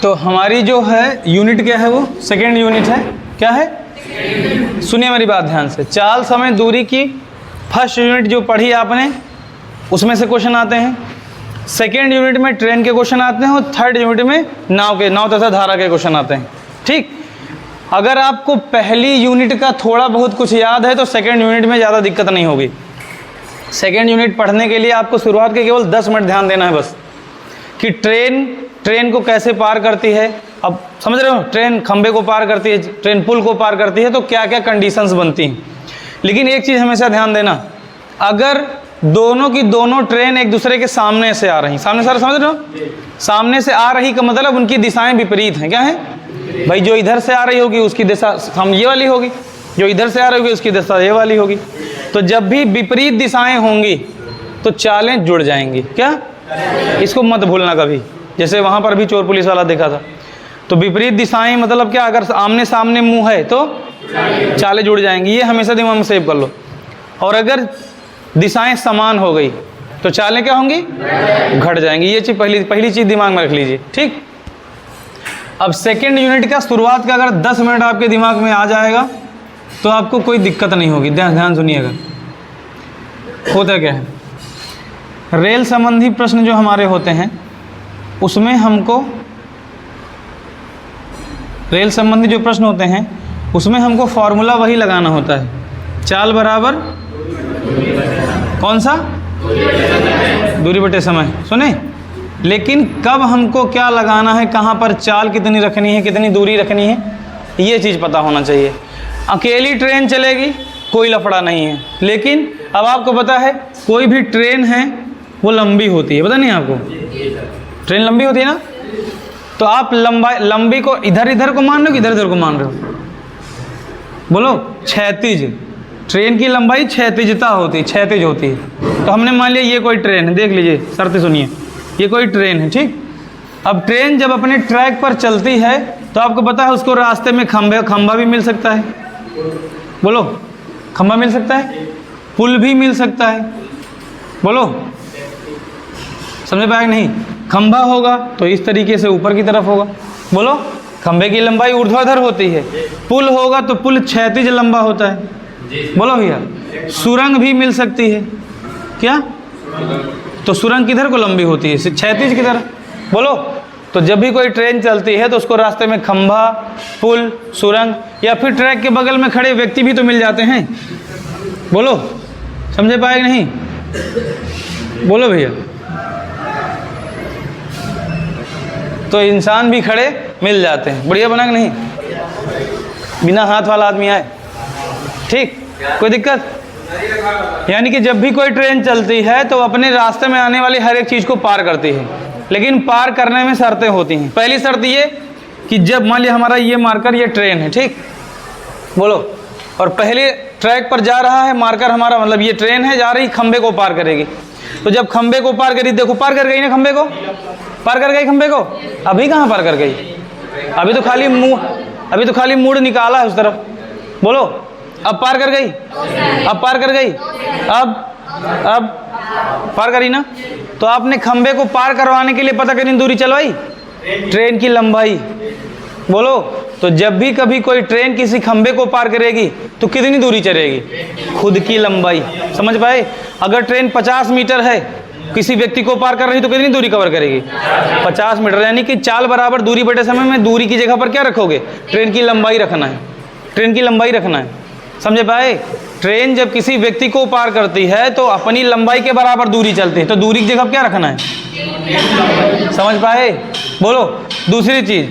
तो हमारी जो है यूनिट क्या है, वो सेकेंड यूनिट है। क्या है? सुनिए मेरी बात ध्यान से। चाल समय दूरी की फर्स्ट यूनिट जो पढ़ी आपने उसमें से क्वेश्चन आते हैं, सेकेंड यूनिट में ट्रेन के क्वेश्चन आते हैं, और थर्ड यूनिट में नाव तथा धारा के क्वेश्चन आते हैं। ठीक, अगर आपको पहली यूनिट का थोड़ा बहुत कुछ याद है तो सेकेंड यूनिट में ज़्यादा दिक्कत नहीं होगी। सेकेंड यूनिट पढ़ने के लिए आपको शुरुआत के केवल 10 मिनट ध्यान देना है बस, कि ट्रेन को कैसे पार करती है। अब समझ रहे हो, ट्रेन खंबे को पार करती है, ट्रेन पुल को पार करती है, तो क्या क्या कंडीशंस बनती हैं। लेकिन एक चीज़ हमेशा ध्यान देना, अगर दोनों की दोनों ट्रेन एक दूसरे के सामने से आ रही, सामने से समझ रहे हो, सामने से आ रही का मतलब उनकी दिशाएं विपरीत हैं। क्या है भाई? जो इधर से आ रही होगी उसकी दिशा हम ये वाली होगी, जो इधर से आ रही होगी उसकी दिशा ये वाली होगी। तो जब भी विपरीत दिशाएं होंगी तो चालें जुड़ जाएंगी। क्या? इसको मत भूलना कभी। जैसे वहाँ पर भी चोर पुलिस वाला देखा था, तो विपरीत दिशाएं मतलब क्या, अगर आमने सामने मुंह है तो चालें जुड़ जाएंगी। ये हमेशा दिमाग में सेव कर लो। और अगर दिशाएं समान हो गई तो चालें क्या होंगी? घट जाएंगी। ये चीज़ पहली चीज़ दिमाग में रख लीजिए। ठीक, अब सेकेंड यूनिट का शुरुआत का अगर 10 मिनट आपके दिमाग में आ जाएगा तो आपको कोई दिक्कत नहीं होगी। ध्यान सुनिएगा। होता क्या है, रेल संबंधी प्रश्न जो हमारे होते हैं उसमें हमको, रेल संबंधी जो प्रश्न होते हैं उसमें हमको फॉर्मूला वही लगाना होता है, चाल बराबर कौन सा? दूरी बटे समय। सुने, लेकिन कब हमको क्या लगाना है, कहाँ पर चाल कितनी रखनी है, कितनी दूरी रखनी है, ये चीज़ पता होना चाहिए। अकेली ट्रेन चलेगी कोई लफड़ा नहीं है, लेकिन अब आपको पता है कोई भी ट्रेन है वो लंबी होती है, पता नहीं आपको? ट्रेन लंबी होती है ना, तो आप लंबी को इधर को मान रहे हो कि इधर को मान रहे हो? बोलो। क्षैतिज, ट्रेन की लंबाई क्षैतिजता होती है, क्षैतिज होती है। तो हमने मान लिया ये कोई ट्रेन है, देख लीजिए शर्त सुनिए, ये कोई ट्रेन है। ठीक, अब ट्रेन जब अपने ट्रैक पर चलती है तो आपको पता है उसको रास्ते में खंबा भी मिल सकता है। बोलो, खंबा मिल सकता है, पुल भी मिल सकता है। बोलो, समझ पाए नहीं? खंबा होगा तो इस तरीके से ऊपर की तरफ होगा। बोलो, खंबे की लंबाई ऊर्ध्वाधर होती है। पुल होगा तो पुल क्षैतिज लंबा होता है। बोलो भैया, सुरंग भी मिल सकती है। क्या? तो सुरंग किधर को लंबी होती है? क्षैतिज की तरफ। बोलो, तो जब भी कोई ट्रेन चलती है तो उसको रास्ते में खंभा, पुल, सुरंग या फिर ट्रैक के बगल में खड़े व्यक्ति भी तो मिल जाते हैं। बोलो, समझे पाए नहीं? बोलो भैया, तो इंसान भी खड़े मिल जाते हैं। बढ़िया बना कि नहीं? बिना हाथ वाला आदमी आए। ठीक, कोई दिक्कत? यानी कि जब भी कोई ट्रेन चलती है तो अपने रास्ते में आने वाली हर एक चीज़ को पार करती है, लेकिन पार करने में शर्तें होती हैं। पहली शर्त ये कि जब मान लिया हमारा ये मार्कर, ये ट्रेन है, ठीक, बोलो, और पहले ट्रैक पर जा रहा है मार्कर हमारा, मतलब ये ट्रेन है जा रही, खंबे को पार करेगी। तो जब खंबे को पार करी, देखो पार कर गई ना, खंबे को पार कर गई। खंबे को अभी कहाँ पार कर गई? अभी तो खाली मुड़ निकाला है उस तरफ। बोलो, अब पार कर गई? अब पार कर गई? अब पार करी ना? तो आपने खंबे को पार करवाने के लिए पता कितनी दूरी चलवाई? ट्रेन की लंबाई। बोलो, तो जब भी कभी कोई ट्रेन किसी खंबे को पार करेगी तो कितनी दूरी चलेगी? खुद की लंबाई। समझ पाए? अगर ट्रेन 50 मीटर है, किसी व्यक्ति को पार कर रही तो कितनी दूरी कवर करेगी? 50 मीटर। यानी कि चाल बराबर दूरी बटे समय में दूरी की जगह पर क्या रखोगे? ट्रेन की लंबाई रखना है। ट्रेन की लंबाई रखना है। समझ पाए? ट्रेन जब किसी व्यक्ति को पार करती है तो अपनी लंबाई के बराबर दूरी चलती है, तो दूरी की जगह क्या रखना है? समझ पाए? बोलो। दूसरी चीज़,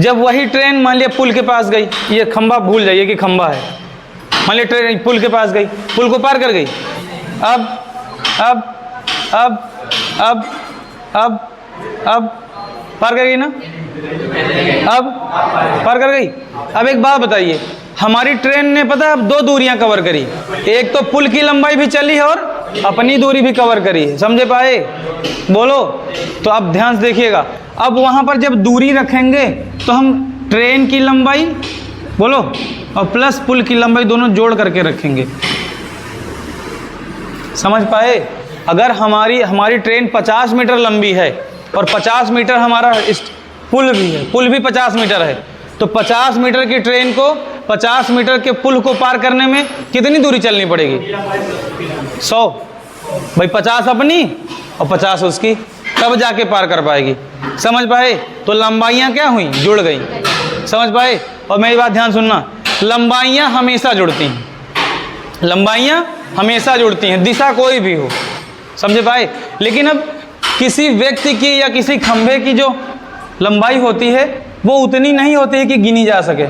जब वही ट्रेन मान लिया पुल के पास गई, ये खंबा भूल जाइए कि खंबा है, मान लिया ट्रेन पुल के पास गई, पुल को पार कर गई, अब पार कर गई ना? अब पार कर गई। अब एक बात बताइए, हमारी ट्रेन ने पता है अब 2 दूरियां कवर करी, एक तो पुल की लंबाई भी चली है और अपनी दूरी भी कवर करी है। समझे पाए? बोलो। तो अब ध्यान से देखिएगा, अब वहां पर जब दूरी रखेंगे तो हम ट्रेन की लंबाई, बोलो, और प्लस पुल की लंबाई दोनों जोड़ करके रखेंगे। समझ पाए? अगर हमारी ट्रेन 50 मीटर लंबी है और 50 मीटर हमारा पुल भी है, पुल भी 50 मीटर है। तो 50 मीटर की ट्रेन को 50 मीटर के पुल को पार करने में कितनी दूरी चलनी पड़ेगी? 100। भाई 50 अपनी और 50 उसकी, तब जाके पार कर पाएगी। समझ पाए? तो लंबाइयाँ क्या हुई? जुड़ गई। समझ पाए? और मेरी बात ध्यान सुनना, लंबाइयाँ हमेशा जुड़ती हैं, लंबाइयाँ हमेशा जुड़ती हैं, दिशा कोई भी हो। समझ पाए? लेकिन अब किसी व्यक्ति की या किसी खंभे की जो लंबाई होती है वो उतनी नहीं होती है कि गिनी जा सके।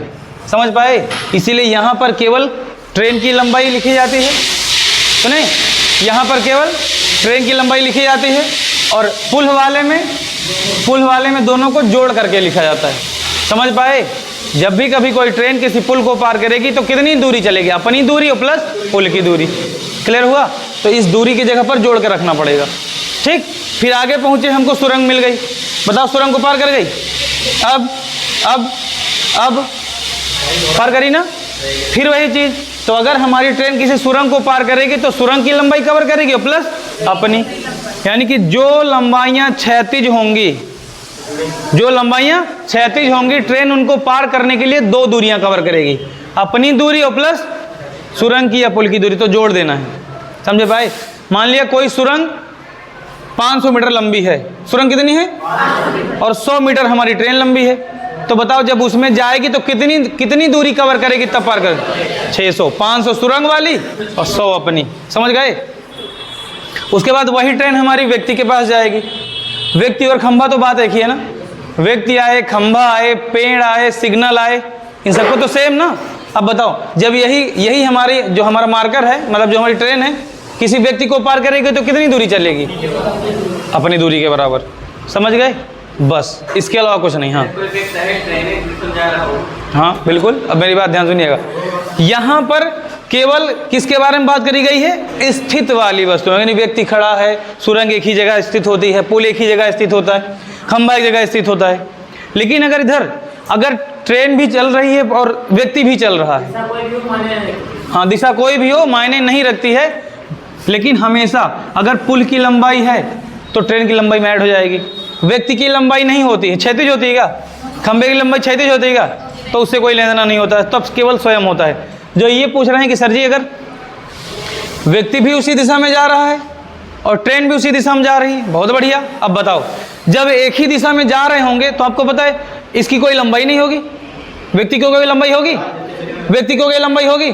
समझ पाए? इसीलिए यहाँ पर केवल ट्रेन की लंबाई लिखी जाती है, तो नहीं, यहाँ पर केवल ट्रेन की लंबाई लिखी जाती है, और पुल वाले में दोनों को जोड़ करके लिखा जाता है। समझ पाए? जब भी कभी कोई ट्रेन किसी पुल को पार करेगी तो कितनी दूरी चलेगी? अपनी दूरी और प्लस पुल की दूरी। क्लियर हुआ? तो इस दूरी की जगह पर जोड़ के रखना पड़ेगा। ठीक, फिर आगे पहुँचे, हमको सुरंग मिल गई। बताओ, सुरंग को पार कर गई। अब पार करी ना? फिर वही चीज़, तो अगर हमारी ट्रेन किसी सुरंग को पार करेगी तो सुरंग की लंबाई कवर करेगी और प्लस अपनी, यानी कि जो लंबाइयाँ क्षैतिज होंगी, ट्रेन उनको पार करने के लिए 2 दूरियां कवर करेगी, अपनी दूरी और प्लस सुरंग की या पुल की दूरी। तो जोड़ देना है। समझे भाई? मान लिया कोई सुरंग 500 मीटर लंबी है, सुरंग कितनी है? और 100 मीटर हमारी ट्रेन लंबी है। तो बताओ, जब उसमें जाएगी तो कितनी दूरी कवर करेगी तब पार कर? 600। 500 सुरंग वाली और 100 अपनी। समझ गए? उसके बाद वही ट्रेन हमारी व्यक्ति के पास जाएगी। व्यक्ति और खंभा तो बात एक ही है ना, व्यक्ति आए, खंभा आए, पेड़ आए, सिग्नल आए, इन सबको तो सेम ना। अब बताओ, जब यही हमारी जो हमारा मार्कर है, मतलब जो हमारी ट्रेन है, किसी व्यक्ति को पार करेगी तो कितनी दूरी चलेगी? अपनी दूरी के बराबर। समझ गए? बस, इसके अलावा कुछ नहीं। हाँ बिल्कुल। अब मेरी बात ध्यान सुनिएगा, यहाँ पर केवल किसके बारे में बात करी गई है? स्थित वाली वस्तु, यानी व्यक्ति खड़ा है, सुरंग एक ही जगह स्थित होती है, पुल एक ही जगह स्थित होता है, खंभा एक जगह स्थित होता है। लेकिन अगर ट्रेन भी चल रही है और व्यक्ति भी चल रहा है, हाँ, दिशा कोई भी हो मायने नहीं रखती है, लेकिन हमेशा अगर पुल की लंबाई है तो ट्रेन की लंबाई में ऐड हो जाएगी। व्यक्ति की लंबाई नहीं होती है, क्षैतिज होती है क्या? खंभे की लंबाई क्षैतिज होती है क्या? तो उससे कोई लेना देना नहीं होता है, तब केवल स्वयं होता है। जो ये पूछ रहे हैं कि सर जी, अगर व्यक्ति भी उसी दिशा में जा रहा है और ट्रेन भी उसी दिशा में जा रही है, बहुत बढ़िया। अब बताओ, जब एक ही दिशा में जा रहे होंगे तो आपको पता है इसकी कोई लंबाई नहीं होगी, व्यक्ति की कोई लंबाई होगी? व्यक्ति को कोई लंबाई होगी?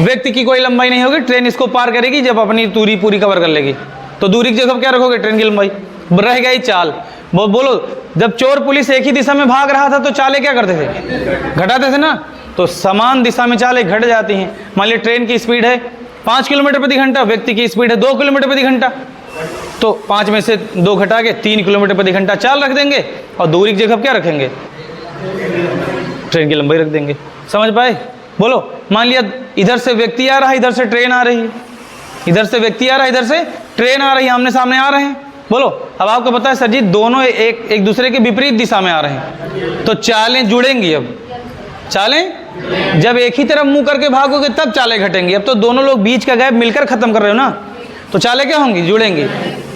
व्यक्ति की कोई लंबाई नहीं होगी। ट्रेन इसको पार करेगी जब अपनी दूरी पूरी कवर कर लेगी। तो दूरी की जगह क्या रखोगे? ट्रेन की लंबाई। रह गई चाल। बोलो, जब चोर पुलिस एक ही दिशा में भाग रहा था तो चालें क्या करते थे? घटाते थे ना। तो समान दिशा में चालें घट जाती हैं। मान लीजिए ट्रेन की स्पीड है 5 किलोमीटर प्रति घंटा, व्यक्ति की स्पीड है 2 किलोमीटर प्रति घंटा, तो 5 में से 2 घटा के 3 किलोमीटर प्रति घंटा चाल रख देंगे, और दूरी की जगह क्या रखेंगे? ट्रेन की लंबाई रख देंगे। समझ पाए? बोलो, मान लिया इधर से व्यक्ति आ रहा है, इधर से ट्रेन आ रही है, इधर से व्यक्ति आ रहा है, इधर से ट्रेन आ रही है, आमने सामने आ रहे हैं। बोलो, अब आपको पता है सर जी, दोनों एक दूसरे के विपरीत दिशा में आ रहे हैं, तो चालें जुड़ेंगी। अब चालें, जब एक ही तरफ मुंह करके भागोगे तब चालें घटेंगी। अब तो दोनों लोग बीच का गैप मिलकर खत्म कर रहे हो ना, तो चालें क्या होंगी? जुड़ेंगी।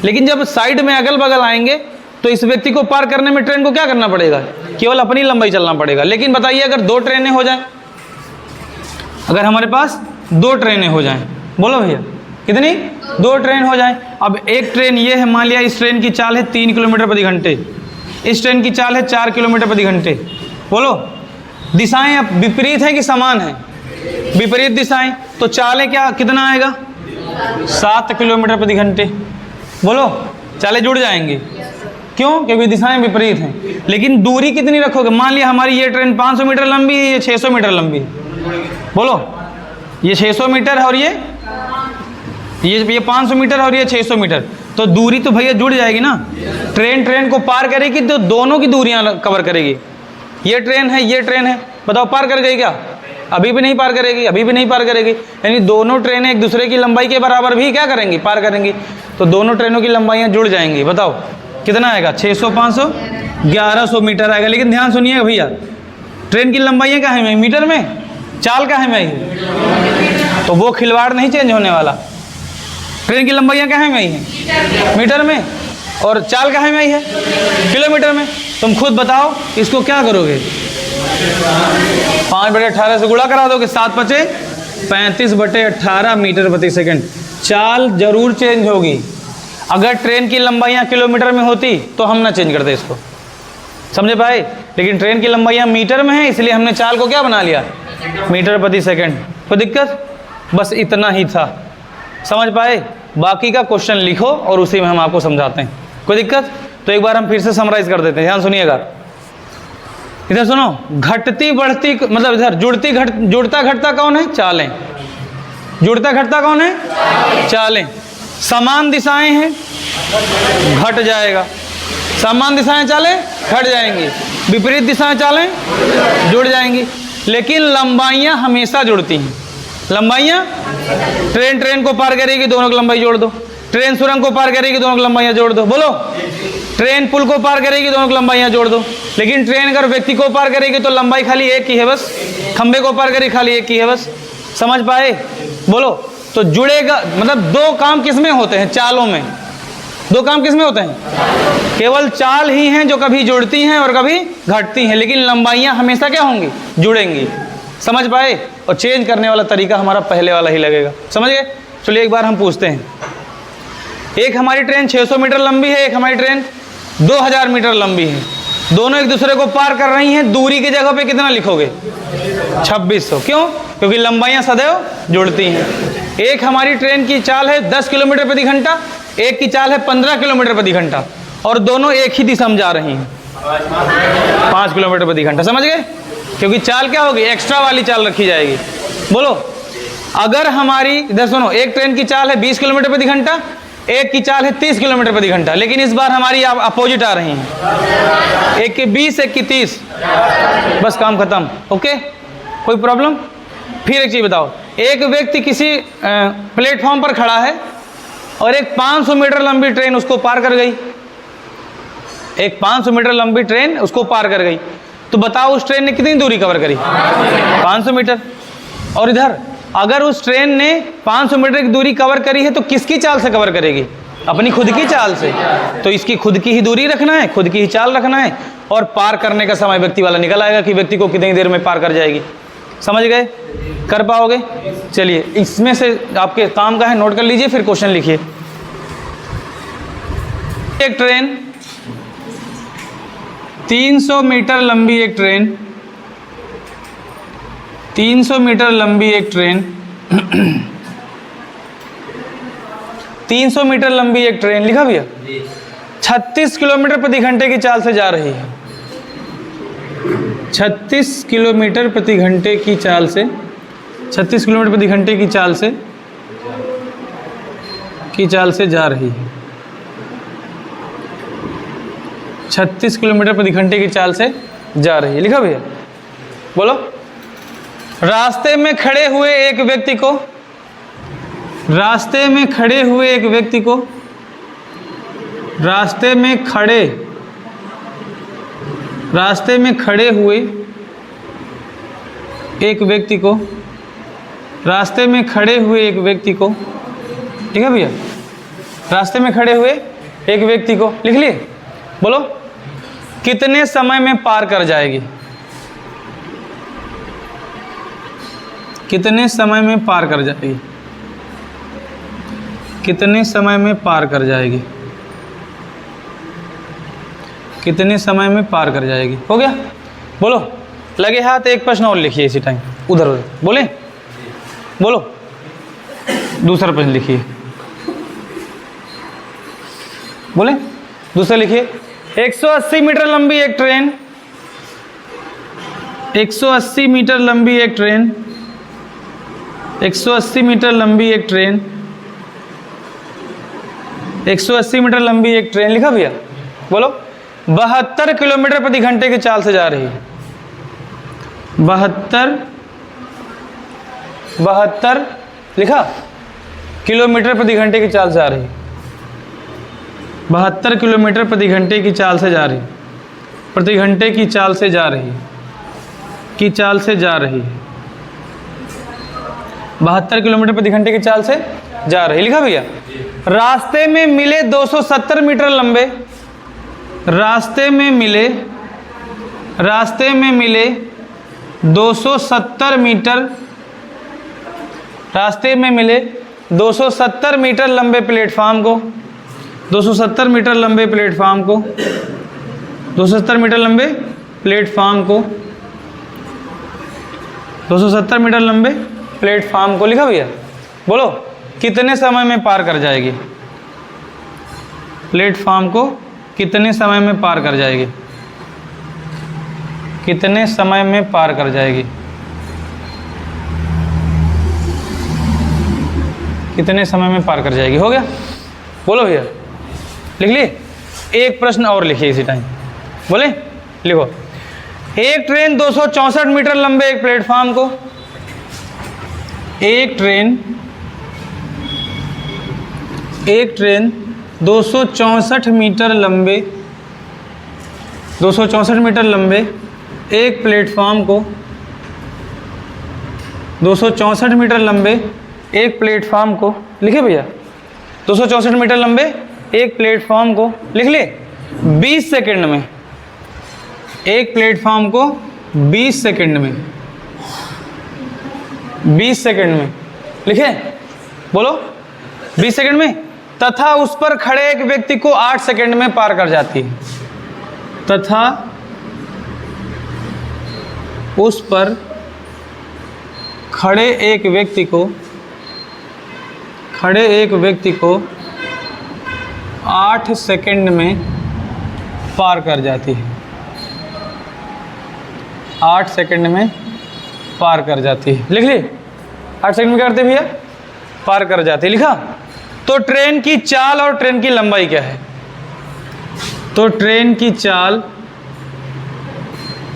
लेकिन जब साइड में अगल बगल आएंगे तो इस व्यक्ति को पार करने में ट्रेन को क्या करना पड़ेगा? केवल अपनी लंबाई चलना पड़ेगा। लेकिन बताइए, अगर 2 ट्रेनें हो जाएं, अगर हमारे पास 2 ट्रेनें हो जाएं, बोलो भैया कितनी? 2 ट्रेन हो जाएं। अब एक ट्रेन ये है, मान लिया इस ट्रेन की चाल है 3 किलोमीटर प्रति घंटे, इस ट्रेन की चाल है 4 किलोमीटर प्रति घंटे। बोलो, दिशाएं अब विपरीत है कि समान है? विपरीत दिशाएं, तो चालें क्या कितना आएगा? 7 किलोमीटर प्रति घंटे। बोलो, चालें जुड़ जाएंगी। क्यों? क्योंकि दिशाएं विपरीत हैं। लेकिन दूरी कितनी रखोगे? मान लिया हमारी ये ट्रेन 500 मीटर लंबी है, ये 600 मीटर लंबी है। बोलो, ये 600 मीटर है और ये 500 मीटर और ये 600 मीटर, तो दूरी तो भैया जुड़ जाएगी ना। ट्रेन को पार करेगी तो दोनों की दूरियां कवर करेगी। ये ट्रेन है, ये ट्रेन है, बताओ पार कर गई क्या? अभी भी नहीं पार करेगी, अभी भी नहीं पार करेगी। यानी दोनों ट्रेनें एक दूसरे की लंबाई के बराबर भी क्या करेंगी? पार करेंगी। तो दोनों ट्रेनों की लंबाइयाँ जुड़ जाएंगी। बताओ कितना आएगा? 600 500 1100 मीटर आएगा। लेकिन ध्यान सुनिएगा भैया, ट्रेन की लंबाइयाँ क्या है मीटर में, चाल क्या है में, तो वो खिलवाड़ नहीं चेंज होने वाला। ट्रेन की लंबाइयाँ क्या है मीटर में, और चाल क्या है किलोमीटर में। तुम खुद बताओ इसको क्या करोगे? 5/18 से गुणा करा दोगे, 7 बचे 35/18 मीटर प्रति सेकंड। चाल जरूर चेंज होगी। अगर ट्रेन की लंबाइयाँ किलोमीटर में होती तो हम ना चेंज करते इसको, समझे पाए? लेकिन ट्रेन की लंबाइयाँ मीटर में है, इसलिए हमने चाल को क्या बना लिया? मीटर प्रति सेकंड। कोई दिक्कत? बस इतना ही था, समझ पाए? बाकी का क्वेश्चन लिखो और उसी में हम आपको समझाते हैं। कोई दिक्कत? तो एक बार हम फिर से समराइज कर देते हैं, ध्यान सुनिएगा। इधर सुनो, घटती बढ़ती मतलब इधर जुड़ता घटता कौन है? चालें। जुड़ता घटता कौन है? चालें। समान दिशाएं हैं, घट जाएगा। समान दिशाएं चालें घट जाएंगी, विपरीत दिशाएं चालें जुड़ जाएंगी। लेकिन लंबाइयां हमेशा जुड़ती हैं। लंबाइयां, ट्रेन को पार करेगी, दोनों की लंबाई जोड़ दो। ट्रेन सुरंग को पार करेगी, दोनों की लंबाइयां जोड़ दो। बोलो, ट्रेन पुल को पार करेगी, दोनों की लंबाइयां जोड़ दो। लेकिन ट्रेन अगर व्यक्ति को पार करेगी तो लंबाई खाली एक ही है बस। खंबे को पार करेगी, खाली एक ही है बस। समझ पाए? बोलो, तो जुड़ेगा मतलब दो काम किसमें होते हैं? चालों में। दो काम किसमें होते हैं? केवल चाल ही हैं जो कभी जुड़ती हैं और कभी घटती हैं, लेकिन लंबाइयां हमेशा क्या होंगी? जुड़ेंगी। समझ पाए? और चेंज करने वाला तरीका हमारा पहले वाला ही लगेगा। समझ गए? चलिए एक बार हम पूछते हैं। एक हमारी ट्रेन 600 मीटर लंबी है, एक हमारी ट्रेन 2000 मीटर लंबी है। दोनों एक दूसरे को पार कर रही हैं। दूरी की जगह पे कितना लिखोगे? 2600। क्यों? क्योंकि लंबाइयां सदैव जुड़ती हैं। एक हमारी ट्रेन की चाल है 10 किलोमीटर प्रति घंटा, एक की चाल है 15 किलोमीटर प्रति घंटा, और दोनों एक ही दिशा में जा रही हैं, 5 किलोमीटर प्रति घंटा। समझ गए? क्योंकि चाल क्या होगी? एक्स्ट्रा वाली चाल रखी जाएगी। बोलो, अगर हमारी इधर सुनो, एक ट्रेन की चाल है 20 किलोमीटर प्रति घंटा, एक की चाल है 30 किलोमीटर प्रति घंटा, लेकिन इस बार हमारी अपोजिट आ रही हैं। एक की 20, एक की 30, बस काम खत्म। ओके, कोई प्रॉब्लम? फिर एक चीज बताओ, एक व्यक्ति किसी प्लेटफॉर्म पर खड़ा है और एक 500 मीटर लंबी ट्रेन उसको पार कर गई। एक 500 मीटर लंबी ट्रेन उसको पार कर गई, तो बताओ उस ट्रेन ने कितनी दूरी कवर करी? 500 मीटर। और इधर अगर उस ट्रेन ने 500 मीटर की दूरी कवर करी है तो किसकी चाल से कवर करेगी? अपनी खुद की चाल से। तो इसकी खुद की ही दूरी रखना है, खुद की ही चाल रखना है, और पार करने का समय व्यक्ति वाला निकल आएगा कि व्यक्ति को कितनी देर में पार कर जाएगी। समझ गए? कर पाओगे? चलिए, इसमें से आपके काम का है, नोट कर लीजिए, फिर क्वेश्चन लिखिए। एक ट्रेन 300 मीटर लंबी, एक ट्रेन 300 मीटर लंबी एक ट्रेन 300 मीटर लंबी एक ट्रेन, लिखा भैया, 36 किलोमीटर प्रति घंटे की चाल से जा रही है। 36 किलोमीटर प्रति घंटे की चाल से, 36 किलोमीटर प्रति घंटे की चाल से जा रही है। 36 किलोमीटर प्रति घंटे की चाल से जा रही है, लिखा भैया। बोलो, रास्ते में खड़े हुए एक व्यक्ति को, रास्ते में खड़े हुए एक व्यक्ति को, रास्ते में खड़े हुए एक व्यक्ति को, रास्ते में खड़े हुए एक व्यक्ति को, ठीक है भैया, रास्ते में खड़े हुए एक व्यक्ति को लिख लिए। बोलो, कितने समय में पार कर जाएगी? कितने समय में पार कर जाएगी? कितने समय में पार कर जाएगी? कितने समय में पार कर जाएगी? हो गया? बोलो, लगे हाथ, एक प्रश्न और लिखिए इसी टाइम, उधर उधर बोले, बोलो, दूसरा प्रश्न लिखिए, बोले, दूसरा लिखिए। 180 मीटर लंबी एक ट्रेन, 180 मीटर लंबी एक ट्रेन, 180 मीटर लंबी एक ट्रेन, 180 मीटर लंबी एक ट्रेन, लिखा भैया। बोलो, 72 किलोमीटर प्रति घंटे की चाल से जा रही है। 72 लिखा, किलोमीटर प्रति घंटे की चाल से जा रही है। 72 किलोमीटर प्रति घंटे की चाल से जा रही है, प्रति घंटे की चाल से जा रही है, की चाल से जा रही है। 72 किलोमीटर प्रति घंटे की चाल से जा रही, लिखा भैया। रास्ते में मिले 270 मीटर लंबे, रास्ते में मिले रास्ते में मिले 270 मीटर, रास्ते में मिले 270 मीटर लंबे प्लेटफार्म को, 270 मीटर लंबे प्लेटफार्म को, 270 मीटर लंबे प्लेटफार्म को, 270 मीटर लंबे प्लेटफार्म को लिखा भैया। बोलो कितने समय में पार कर जाएगी? प्लेटफार्म को कितने समय में पार कर जाएगी? कितने समय में पार कर जाएगी? कितने समय में पार कर जाएगी? हो गया? बोलो भैया, लिख लिए? एक प्रश्न और लिखिए इसी टाइम, बोले लिखो। एक ट्रेन 264 मीटर लंबे एक प्लेटफार्म को, एक ट्रेन 264 मीटर लंबे, 264 मीटर लंबे एक प्लेटफार्म को, 264 मीटर लंबे एक प्लेटफार्म को, लिखे भैया? 264 मीटर लंबे एक प्लेटफार्म को लिख ले 20 सेकंड में, एक प्लेटफार्म को 20 सेकंड में, 20 सेकंड में लिखे? बोलो 20 सेकंड में। तथा उस पर खड़े एक व्यक्ति को 8 सेकंड में पार कर जाती है, तथा उस पर खड़े एक व्यक्ति को 8 सेकंड में पार कर जाती है, 8 सेकंड में पार कर जाती है। लिख ली? 8 सेकंड में क्या करते भैया? पार कर जाती है। लिखा? तो ट्रेन की चाल और ट्रेन की लंबाई क्या है? तो ट्रेन की चाल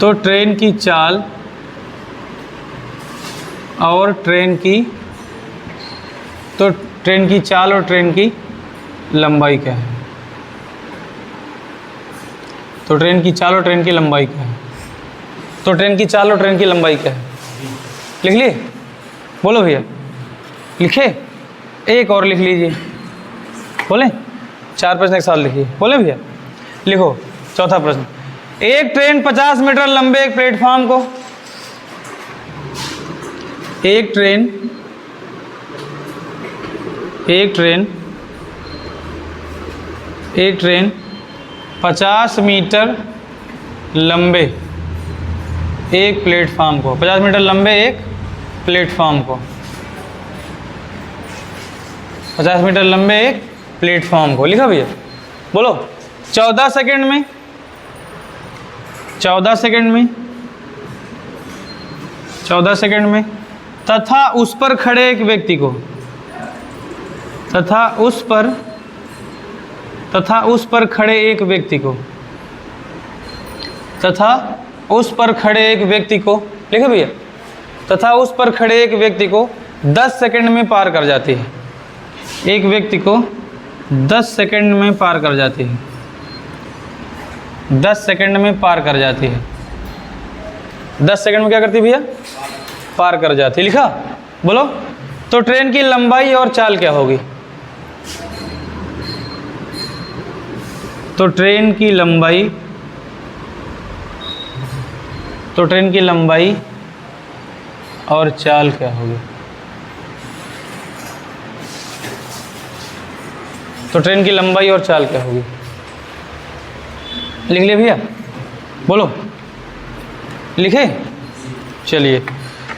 और ट्रेन की लंबाई क्या है? तो ट्रेन की चाल और ट्रेन की लंबाई क्या है? तो ट्रेन की चाल और ट्रेन की लंबाई क्या है? लिख लिए? बोलो भैया, लिखे? एक और लिख लीजिए, बोले? 4 प्रश्न एक साथ लिखिए, बोले भैया? लिखो चौथा प्रश्न। एक ट्रेन 50 मीटर लंबे एक प्लेटफार्म को, एक ट्रेन 50 मीटर लंबे एक प्लेटफार्म को, 50 मीटर लंबे एक प्लेटफार्म को, 50 मीटर लंबे एक प्लेटफार्म को लिखा भैया? बोलो 14 सेकंड में, 14 सेकंड में, 14 सेकंड में, तथा उस पर खड़े एक व्यक्ति को, तथा उस पर खड़े एक व्यक्ति को, तथा उस पर खड़े एक व्यक्ति को, लिखे भैया? तथा उस पर खड़े एक व्यक्ति को 10 सेकंड में पार कर जाती है, एक व्यक्ति को 10 सेकंड में पार कर जाती है, 10 सेकंड में पार कर जाती है, 10 सेकंड में क्या करती है भैया? पार कर जाती है। लिखा? बोलो तो ट्रेन की लंबाई और चाल क्या होगी? तो ट्रेन की लंबाई और चाल क्या होगी? तो ट्रेन की लंबाई और चाल क्या होगी? लिख लिया भैया? बोलो, लिखे? चलिए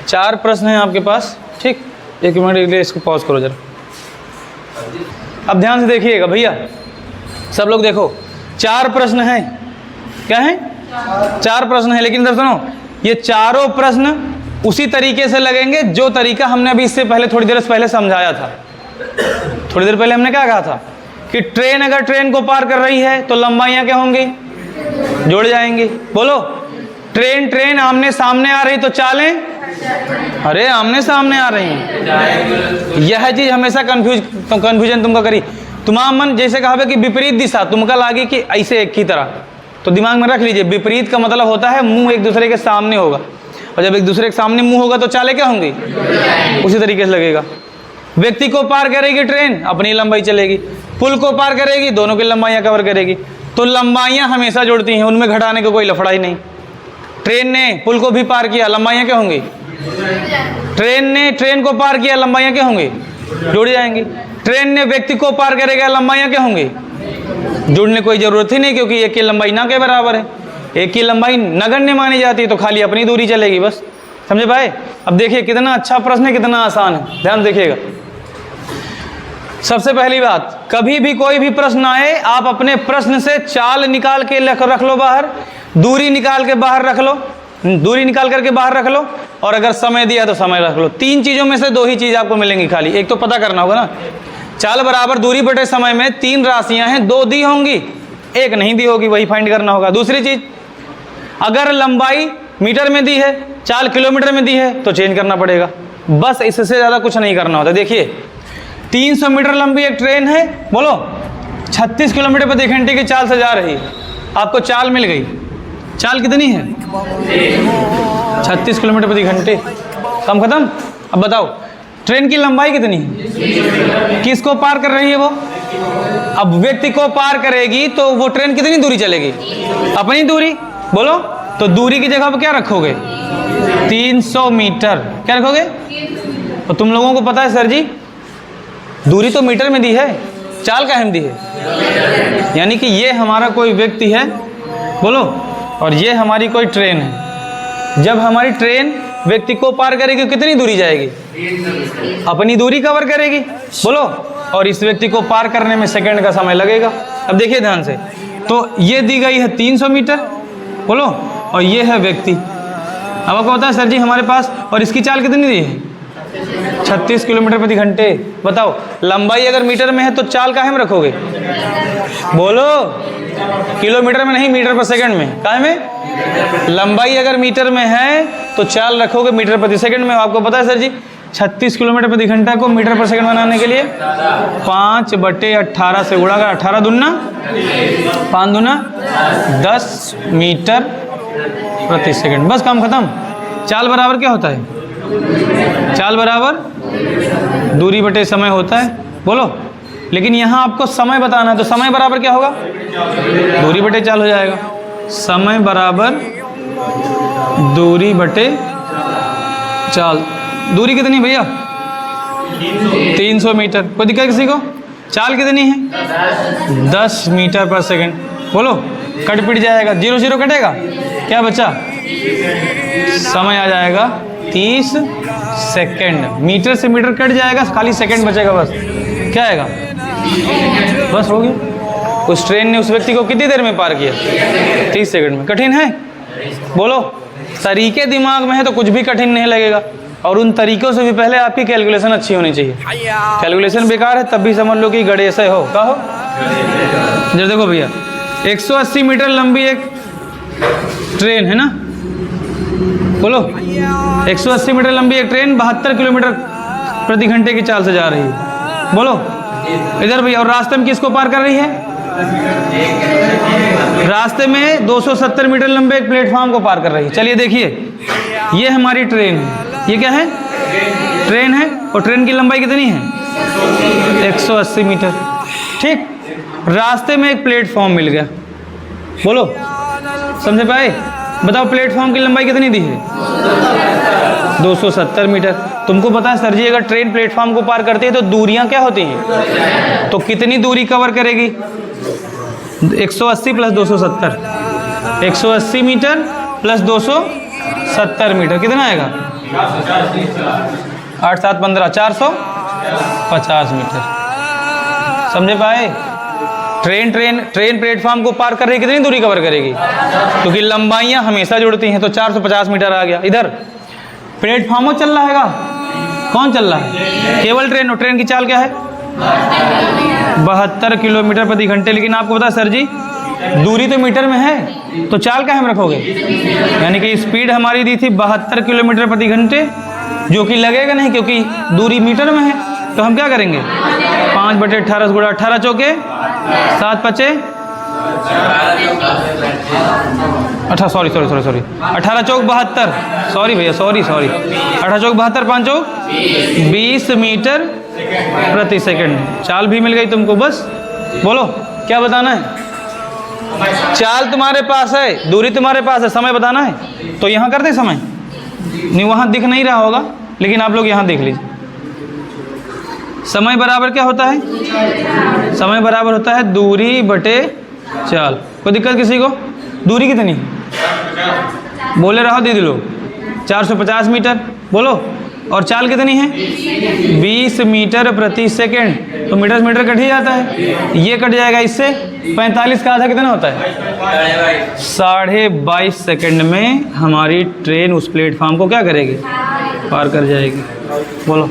4 प्रश्न हैं आपके पास, ठीक? 1 मिनट के लिए इसको पॉज करो जरा। अब ध्यान से देखिएगा भैया, सब लोग देखो। 4 प्रश्न हैं। क्या हैं? 4 प्रश्न हैं, लेकिन इधर सुनो, ये चारों प्रश्न उसी तरीके से लगेंगे जो तरीका हमने अभी इससे पहले थोड़ी देर पहले समझाया था। थोड़ी देर पहले हमने क्या कहा था कि ट्रेन अगर ट्रेन को पार कर रही है तो लंबाइयाँ क्या होंगी? जुड़ जाएंगी। बोलो, ट्रेन आमने सामने आ रही तो चालें? अरे आमने सामने आ रही हैं। यह चीज़ हमेशा कन्फ्यूजन तुमका करी। तुम्हारा मन जैसे कहा कि विपरीत दिशा, तुमका लागी कि ऐसे एक ही तरह, तो दिमाग में रख लीजिए विपरीत का मतलब होता है मुंह एक दूसरे के सामने होगा, और जब एक दूसरे के सामने मुंह होगा तो चालें क्या होंगी? उसी तरीके से लगेगा। व्यक्ति को पार करेगी ट्रेन, अपनी लंबाई चलेगी। पुल को पार करेगी, दोनों की लंबाइयाँ कवर करेगी। तो लंबाइयाँ हमेशा जुड़ती हैं, उनमें घटाने का कोई लफड़ा ही नहीं। ट्रेन ने पुल को भी पार किया, लंबाइयाँ क्या होंगी? ट्रेन ने ट्रेन को पार किया, लंबाइयाँ क्या होंगी? जुड़ जाएंगी। ट्रेन ने व्यक्ति को पार करेगा, लंबाइयाँ क्या होंगी? जुड़ने कोई ज़रूरत ही नहीं, क्योंकि एक की लंबाई ना के बराबर है। एक की लंबाई नगण्य मानी जाती है, तो खाली अपनी दूरी चलेगी बस। समझे भाई? अब देखिए कितना अच्छा प्रश्न है, कितना आसान है, ध्यान देखिएगा। सबसे पहली बात, कभी भी कोई भी प्रश्न आए, आप अपने प्रश्न से चाल निकाल के रख लो बाहर, दूरी निकाल के बाहर रख लो, दूरी निकाल करके बाहर रख लो, और अगर समय दिया तो समय रख लो। तीन चीज़ों में से दो ही चीज़ आपको मिलेंगी खाली। एक तो पता करना होगा ना, चाल बराबर दूरी बटे समय में तीन राशियां हैं, दो दी होंगी, एक नहीं दी होगी, वही फाइंड करना होगा। दूसरी चीज़, अगर लंबाई मीटर में दी है, चाल किलोमीटर में दी है, तो चेंज करना पड़ेगा। बस इससे ज़्यादा कुछ नहीं करना होता। देखिए 300 मीटर लंबी एक ट्रेन है, बोलो 36 किलोमीटर प्रति घंटे की चाल से जा रही है। आपको चाल मिल गई, चाल कितनी है? 36 किलोमीटर प्रति घंटे। काम खत्म। अब बताओ ट्रेन की लंबाई कितनी है? किसको पार कर रही है वो? अब व्यक्ति को पार करेगी तो वो ट्रेन कितनी दूरी चलेगी? अपनी दूरी। बोलो, तो दूरी की जगह पर क्या रखोगे? 300 मीटर। क्या रखोगे? तो तुम लोगों को पता है सर जी, दूरी तो मीटर में दी है, चाल काहे में दी है? यानी कि ये हमारा कोई व्यक्ति है, बोलो, और ये हमारी कोई ट्रेन है। जब हमारी ट्रेन व्यक्ति को पार करेगी कितनी दूरी जाएगी? अपनी दूरी कवर करेगी, बोलो, और इस व्यक्ति को पार करने में सेकंड का समय लगेगा। अब देखिए ध्यान से, तो ये दी गई है 300 मीटर, बोलो, और ये है व्यक्ति। अब आपको पता है सर जी हमारे पास, और इसकी चाल कितनी दी है? 36 किलोमीटर प्रति घंटे। बताओ लंबाई अगर मीटर में है तो चाल काहे में रखोगे? बोलो, किलोमीटर में नहीं, मीटर पर सेकंड में। काहे में? लंबाई अगर मीटर में है तो चाल रखोगे मीटर प्रति सेकंड में। आपको पता है सर जी 36 किलोमीटर प्रति घंटा को मीटर पर सेकंड बनाने के लिए 5/18 से गुणा कर, 18 दूना 5 दूना 10 मीटर प्रति सेकंड। बस काम खत्म। चाल बराबर क्या होता है? चाल बराबर दूरी बटे समय होता है, बोलो। लेकिन यहाँ आपको समय बताना है, तो समय बराबर क्या होगा? दूरी बटे चाल हो जाएगा। समय बराबर दूरी बटे चाल। दूरी कितनी भैया? 300 मीटर। कोई दिक्कत किसी को? चाल कितनी है? 10 मीटर पर सेकंड। बोलो, कट पिट जाएगा, 0 0 कटेगा, क्या बचा? समय आ जाएगा 30 सेकंड। मीटर से मीटर कट जाएगा, खाली सेकंड बचेगा बस। क्या आएगा? बस हो गया। उस ट्रेन ने उस व्यक्ति को कितनी देर में पार किया? 30 सेकंड में। कठिन है? बोलो, तरीके दिमाग में है तो कुछ भी कठिन नहीं लगेगा। और उन तरीकों से भी पहले आपकी कैलकुलेशन अच्छी होनी चाहिए। कैलकुलेशन बेकार है तब भी समझ लो कि गड़े से हो। का हो? जब देखो भैया 180 मीटर लंबी एक ट्रेन है ना, बोलो, 180 मीटर लंबी एक ट्रेन 72 किलोमीटर प्रति घंटे की चाल से जा रही है। बोलो इधर भैया, और रास्ते में किसको पार कर रही है? रास्ते में 270 मीटर लंबे एक प्लेटफॉर्म को पार कर रही है। चलिए देखिए, ये हमारी ट्रेन है। ये क्या है? ट्रेन है। और ट्रेन की लंबाई कितनी है? 180 मीटर। ठीक, रास्ते में एक प्लेटफॉर्म मिल गया। बोलो, समझे पाए? बताओ प्लेटफॉर्म की लंबाई कितनी दी है? 270 मीटर। तुमको पता है सर जी अगर ट्रेन प्लेटफॉर्म को पार करती है तो दूरियां क्या होती हैं? तो कितनी दूरी कवर करेगी? 180 प्लस 270, 180 मीटर प्लस 270 मीटर कितना आएगा? 8 7 15 450 मीटर। समझे पाए? ट्रेन प्लेटफॉर्म को पार कर रही कितनी दूरी कवर करेगी? क्योंकि लंबाइयां हमेशा जुड़ती हैं, तो 450 मीटर आ गया। इधर प्लेटफॉर्मो चल रहा हैगा, कौन चल रहा है? केवल ट्रेन। और ट्रेन की चाल क्या है? 72 किलोमीटर प्रति घंटे। लेकिन आपको पता है सर जी दूरी तो मीटर में है, तो चाल क्या हम रखोगे? यानी कि स्पीड हमारी दी थी 72 किलोमीटर प्रति घंटे, जो कि लगेगा नहीं क्योंकि दूरी मीटर में है। तो हम क्या करेंगे? 5/18 गुणा 18 चौके 7 5 सॉरी 18 चौक 72। सॉरी भैया, सॉरी 18 चौक 72, 5 चौक 20 मीटर प्रति सेकंड। चाल भी मिल गई तुमको। बस बोलो क्या बताना है? चाल तुम्हारे पास है, दूरी तुम्हारे पास है, समय बताना है, तो यहाँ करते समय नहीं, वहाँ दिख नहीं रहा होगा, लेकिन आप लोग यहाँ देख लीजिए। समय बराबर क्या होता है? समय बराबर होता है दूरी बटे चाल। कोई दिक्कत किसी को? दूरी कितनी है? बोले रहो दीदी लोग, 450 मीटर बोलो। और चाल कितनी है? 20 मीटर प्रति सेकंड। तो मीटर मीटर कट ही जाता है, ये कट जाएगा इससे। 45 का आधा कितना होता है? 22.5 सेकंड में हमारी ट्रेन उस प्लेटफॉर्म को क्या करेगी? पार कर जाएगी। बोलो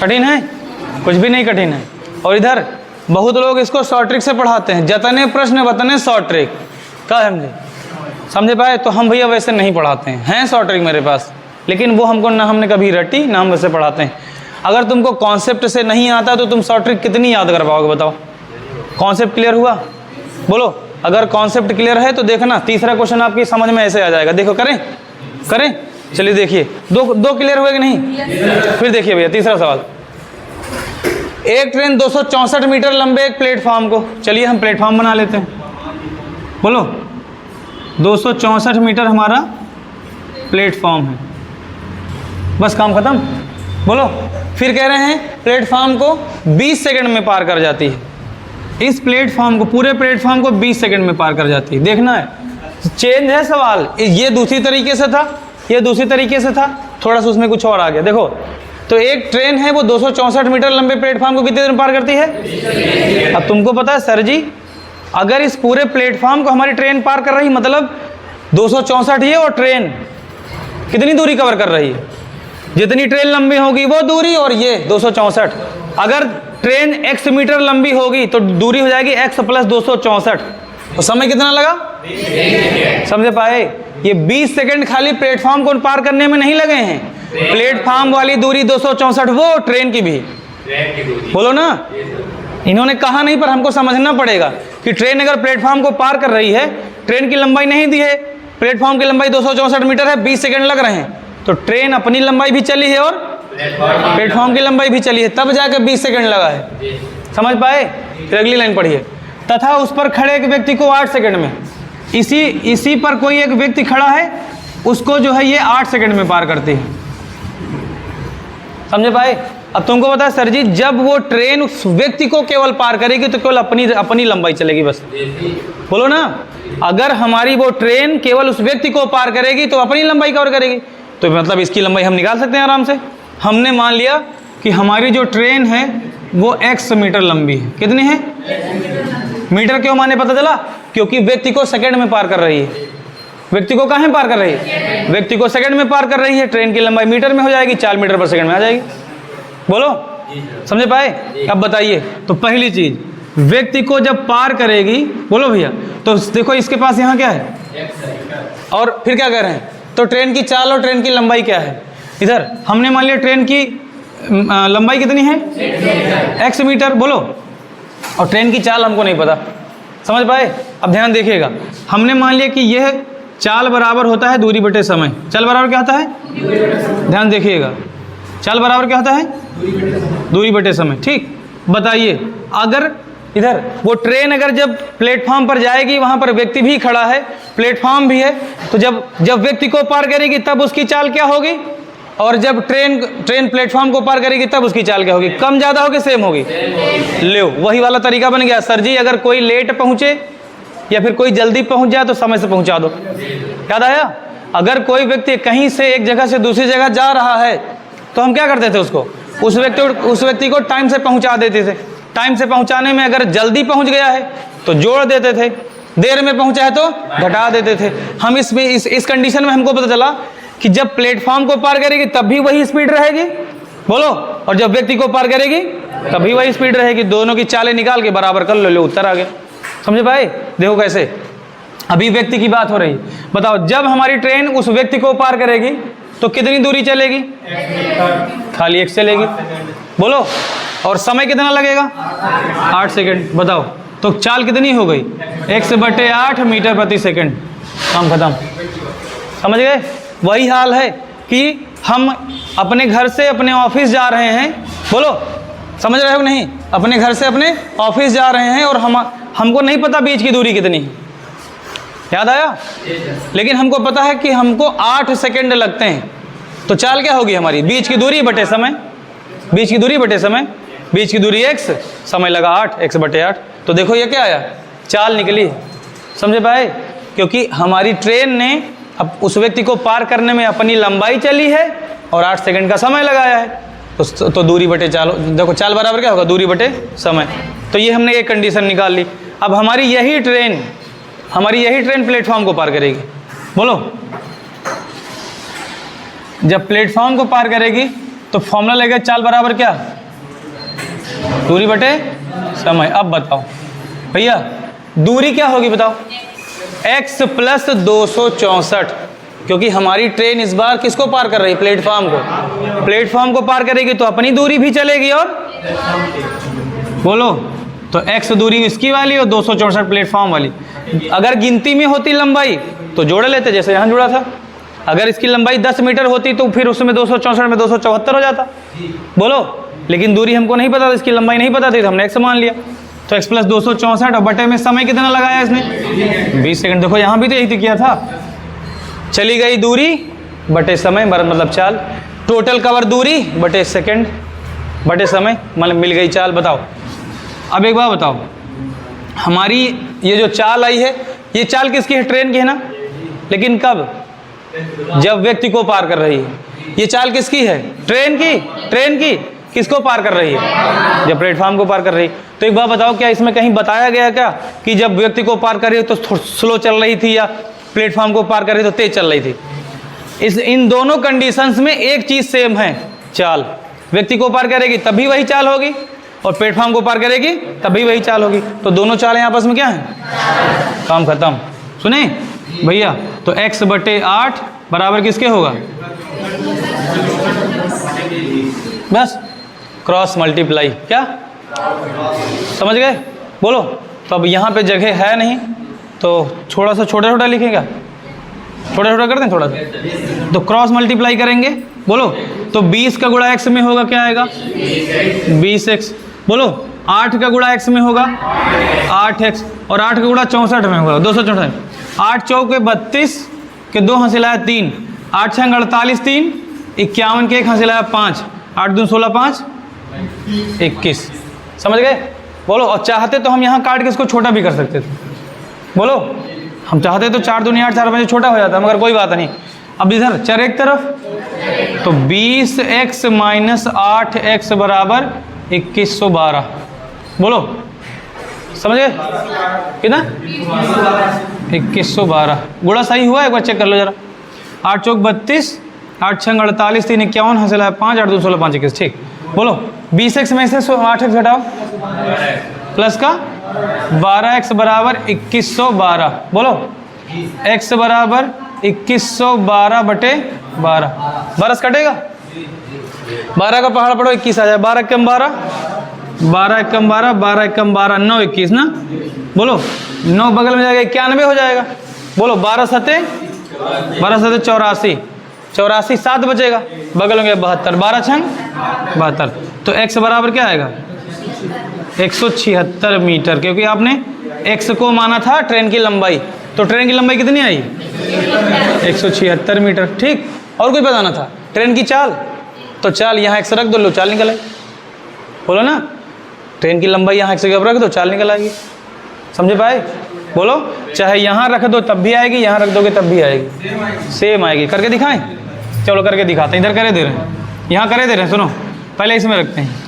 कठिन है? कुछ भी नहीं कठिन है। और इधर बहुत लोग इसको शॉर्ट ट्रिक से पढ़ाते हैं, जतने प्रश्न बतने शॉर्ट ट्रिक। क्या समझे पाए? तो हम भैया वैसे नहीं पढ़ाते हैं शॉर्ट ट्रिक मेरे पास, लेकिन वो हमको ना हमने कभी रटी ना हम वैसे पढ़ाते हैं। अगर तुमको कॉन्सेप्ट से नहीं आता तो तुम शॉर्ट ट्रिक कितनी याद कर पाओगे बताओ? कॉन्सेप्ट क्लियर हुआ? बोलो अगर कॉन्सेप्ट क्लियर है तो देखना तीसरा क्वेश्चन आपकी समझ में ऐसे आ जाएगा। देखो करें करें, चलिए देखिए, दो क्लियर हुए कि नहीं? फिर देखिए भैया तीसरा सवाल। एक ट्रेन 264 मीटर लंबे एक प्लेटफॉर्म को, चलिए हम प्लेटफॉर्म बना लेते हैं। बोलो 264 मीटर हमारा प्लेटफॉर्म है, बस काम खत्म। बोलो फिर कह रहे हैं प्लेटफॉर्म को 20 सेकंड में पार कर जाती है। इस प्लेटफॉर्म को, पूरे प्लेटफॉर्म को 20 सेकंड में पार कर जाती है। देखना है, चेंज है सवाल। ये दूसरी तरीके से था, ये दूसरी तरीके से था, थोड़ा सा उसमें कुछ और आ गया। देखो तो एक ट्रेन है वो 264 मीटर लंबे प्लेटफॉर्म को कितने देर में पार करती है? अब तुमको पता है सर जी, अगर इस पूरे प्लेटफॉर्म को हमारी ट्रेन पार कर रही, मतलब 264 है और ट्रेन कितनी दूरी कवर कर रही है? जितनी ट्रेन लंबी होगी वो दूरी, और ये 264। अगर ट्रेन x मीटर लंबी होगी तो दूरी हो जाएगी x + 264। तो समय कितना लगा? समझे पाए? ये 20 सेकंड खाली प्लेटफॉर्म को पार करने में नहीं लगे हैं। प्लेटफॉर्म वाली दूरी 264, वो ट्रेन की भी। बोलो ना, इन्होंने कहा नहीं पर हमको समझना पड़ेगा कि ट्रेन अगर प्लेटफॉर्म को पार कर रही है, ट्रेन की लंबाई नहीं दी है, प्लेटफॉर्म की लंबाई 264 मीटर है, 20 सेकंड लग रहे हैं, तो ट्रेन अपनी लंबाई भी चली है और प्लेटफॉर्म की लंबाई भी चली है, तब जाकर 20 सेकंड लगा है। समझ पाए? फिर अगली लाइन पढ़िए। तथा उस पर खड़े एक व्यक्ति को 8 सेकंड में, इसी पर कोई एक व्यक्ति खड़ा है, उसको जो है ये 8 सेकंड में पार करती है। समझे पाए? अब तुमको पता है सर जी, जब वो ट्रेन उस व्यक्ति को केवल पार करेगी तो केवल अपनी लंबाई चलेगी बस। बोलो ना, अगर हमारी वो ट्रेन केवल उस व्यक्ति को पार करेगी तो अपनी लंबाई कवर करेगी, तो मतलब इसकी लंबाई हम निकाल सकते हैं आराम से। हमने मान लिया कि हमारी जो ट्रेन है वो x मीटर लंबी है। कितनी है? मीटर क्यों माने पता चला? क्योंकि व्यक्ति को सेकंड में पार कर रही है। व्यक्ति को कहाँ पार कर रही है? व्यक्ति को सेकंड में पार कर रही है। ट्रेन की लंबाई मीटर में हो जाएगी, 4 मीटर पर सेकंड में आ जाएगी। बोलो समझे पाए? अब बताइए, तो पहली चीज, व्यक्ति को जब पार करेगी, बोलो भैया, तो देखो इसके पास यहाँ क्या है, और फिर क्या कह रहे हैं, तो ट्रेन की चाल और ट्रेन की लंबाई क्या है? इधर हमने मान लिया ट्रेन की लंबाई कितनी है? x metre. बोलो, और ट्रेन की चाल हमको नहीं पता। समझ पाए? अब ध्यान देखिएगा, हमने मान लिया कि यह चाल बराबर होता है दूरी बटे समय। चाल बराबर क्या होता है? ध्यान देखिएगा, चाल बराबर क्या होता है? दूरी बटे समय। ठीक, बताइए अगर इधर वो ट्रेन अगर जब प्लेटफॉर्म पर जाएगी, वहां पर व्यक्ति भी खड़ा है, प्लेटफॉर्म भी है, तो जब व्यक्ति को पार करेगी तब उसकी चाल क्या होगी, और जब ट्रेन प्लेटफॉर्म को पार करेगी तब उसकी चाल क्या होगी? कम ज़्यादा होगी, सेम होगी? लो, वही वाला तरीका बन गया। सर जी अगर कोई लेट पहुंचे या फिर कोई जल्दी पहुंच जाए तो समय से पहुंचा दो। याद आया? अगर कोई व्यक्ति कहीं से एक जगह से दूसरी जगह जा रहा है तो हम क्या करते थे, उसको उस व्यक्ति को टाइम से पहुंचा देते थे। टाइम से पहुंचाने में अगर जल्दी पहुंच गया है तो जोड़ देते थे, देर में पहुंचा है तो घटा देते थे। हम इस कंडीशन में हमको पता चला कि जब प्लेटफॉर्म को पार करेगी तब भी वही स्पीड रहेगी, बोलो, और जब व्यक्ति को पार करेगी तब भी वही स्पीड रहेगी। दोनों की चालें निकाल के बराबर कर लो, उत्तर आ गया। समझे भाई? देखो कैसे, अभी व्यक्ति की बात हो रही। बताओ, जब हमारी ट्रेन उस व्यक्ति को पार करेगी तो कितनी दूरी चलेगी? खाली x चलेगी। बोलो, और समय कितना लगेगा? 8 सेकंड। बताओ, तो चाल कितनी हो गई? x/8 मीटर प्रति सेकंड। काम खत्म। समझ गए? वही हाल है कि हम अपने घर से अपने ऑफिस जा रहे हैं। बोलो, समझ रहे हो नहीं? अपने घर से अपने ऑफिस जा रहे हैं और हमको नहीं पता बीच की दूरी कितनी है। याद आया? लेकिन हमको पता है कि हमको 8 सेकंड लगते हैं, तो चाल क्या होगी हमारी? बीच की दूरी बटे समय, बीच की दूरी बटे समय, बीच की दूरी x, समय लगा 8, x बटे 8। तो देखो ये क्या आया? चाल निकली। समझे भाई? क्योंकि हमारी ट्रेन ने अब उस व्यक्ति को पार करने में अपनी लंबाई चली है और 8 सेकंड का समय लगाया है, तो दूरी बटे चाल। देखो चाल बराबर क्या होगा? दूरी बटे समय। तो ये हमने एक कंडीशन निकाल ली। अब हमारी यही ट्रेन प्लेटफॉर्म को पार करेगी। बोलो, जब प्लेटफॉर्म को पार करेगी तो फॉर्मूला लगेगा चाल बराबर क्या? दूरी बटे समय। अब बताओ भैया दूरी क्या होगी बताओ? x प्लस 264, क्योंकि हमारी ट्रेन इस बार किसको पार कर रही है? प्लेटफॉर्म को। प्लेटफॉर्म को पार करेगी तो अपनी दूरी भी चलेगी, और बोलो तो x दूरी इसकी वाली और 264 प्लेटफॉर्म वाली। अगर गिनती में होती लंबाई तो जोड़ लेते, जैसे यहाँ जुड़ा था। अगर इसकी लंबाई 10 मीटर होती तो फिर उसमें 264 में 274 हो जाता। बोलो, लेकिन दूरी हमको नहीं पता, इसकी लंबाई नहीं पता थी तो हमने x मान लिया। तो x प्लस 264 और बटे में समय कितना लगाया इसने? 20 सेकंड। देखो यहाँ भी तो यही किया था। चली गई दूरी बटे समय मतलब चाल, टोटल कवर दूरी बटे सेकंड बटे समय मतलब मिल गई चाल। बताओ अब एक बात बताओ, हमारी ये जो चाल आई है, ये चाल किसकी है? ट्रेन की है ना। लेकिन कब? जब व्यक्ति को पार कर रही है। ये चाल किसकी है? ट्रेन की। ट्रेन की किसको पार कर रही है? जब प्लेटफॉर्म को पार कर रही है। तो एक बात बताओ, क्या इसमें कहीं बताया गया क्या कि जब व्यक्ति को पार कर रही है तो स्लो चल रही थी या प्लेटफॉर्म को पार कर रही तो तेज चल रही थी? इन दोनों कंडीशंस में एक चीज सेम है, चाल। व्यक्ति को पार करेगी तभी वही चाल होगी और प्लेटफॉर्म को पार करेगी तभी वही चाल होगी। तो दोनों चालें आपस में क्या है? काम खत्म। सुने भैया, तो x बटे 8 बराबर किसके होगा? बस क्रॉस मल्टीप्लाई। क्या समझ गए? बोलो। तो अब यहाँ पे जगह है नहीं तो थोड़ा सा छोटा छोटा लिखेगा, छोटा छोटा कर दें थोड़ा सा। तो क्रॉस मल्टीप्लाई करेंगे। बोलो, तो 20 का गुणा x में होगा क्या आएगा? 20x। बोलो, 8 का गुणा x में होगा 8x और 8 का गुणा 64 में होगा 264। 8 चौके 32 के 2 हंसिलाया 3, 8 छंग 48, 3 51 के 1 हंसिलाया 5, 8 दूनी 16, 5 21। समझ गए? बोलो, और चाहते तो हम यहाँ काट के इसको छोटा भी कर सकते थे। बोलो, हम चाहते तो 4 दूनी 8, 4 5 छोटा हो जाता, मगर कोई बात नहीं। अब इधर चर एक तरफ, तो 20x माइनस 8x बराबर 2112। बोलो, समझ गए? कितना? 2112। गुणा सही हुआ? एक बार चेक कर लो जरा। 8 चौक 32, 8 छंग 48, 3 51 हंसिला 5, 8 2 16, 5 21। ठीक। बोलो, 20x में से 8x घटाओ, प्लस का 12x बराबर 2112। बोलो, x बराबर 2112 बटे 12। 12 कटेगा, 12 का पहाड़ पड़ो 21 आ जाए। 12 एकम 12, 12 एकम 12, 12 एकम 12, 9 21 ना। बोलो, 9 बगल में जाएगा 91 हो जाएगा। बोलो, 12 सते 84, 84 7 बचेगा, बगल में 72, 12 छंग 72। तो x बराबर क्या आएगा? 176 मीटर, क्योंकि आपने x को माना था ट्रेन की लंबाई। तो ट्रेन की लंबाई कितनी आई? 176 मीटर। ठीक। और कोई बताना था? ट्रेन की चाल। तो चाल यहाँ x रख दो, लो चाल निकल आई। बोलो ना, ट्रेन की लंबाई यहाँ x रख दो, चाल निकल आएगी। समझे पाए? बोलो, चाहे यहाँ रख दो तब भी आएगी, यहाँ रख दोगे तब भी आएगी, सेम आएगी। करके दिखाएं? चलो करके दिखाते हैं। इधर करे दे रहे हैं, यहाँ करे दे रहे हैं। सुनो, पहले इसमें रखते हैं।